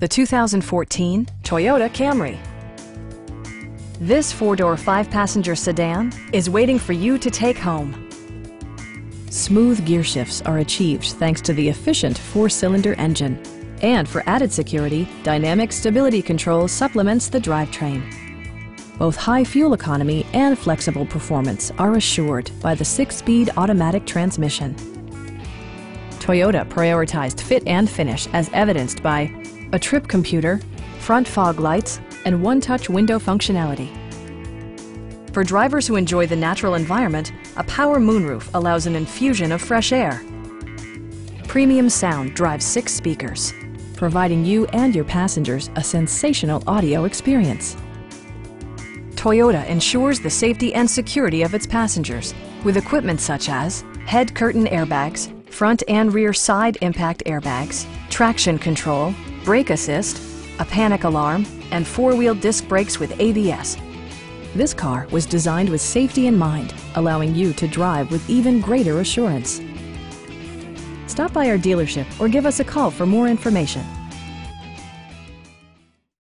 the 2014 Toyota Camry. This four-door, five-passenger sedan is waiting for you to take home. Smooth gear shifts are achieved thanks to the efficient four-cylinder engine. And for added security, dynamic stability control supplements the drivetrain. Both high fuel economy and flexible performance are assured by the 6-speed automatic transmission. Toyota prioritized fit and finish as evidenced by a trip computer, front fog lights, and one-touch window functionality. For drivers who enjoy the natural environment, a power moonroof allows an infusion of fresh air. Premium sound drives 6 speakers, providing you and your passengers a sensational audio experience. Toyota ensures the safety and security of its passengers with equipment such as head curtain airbags, front and rear side impact airbags, traction control, brake assist, a panic alarm, and 4-wheel disc brakes with ABS. This car was designed with safety in mind, allowing you to drive with even greater assurance. Stop by our dealership or give us a call for more information.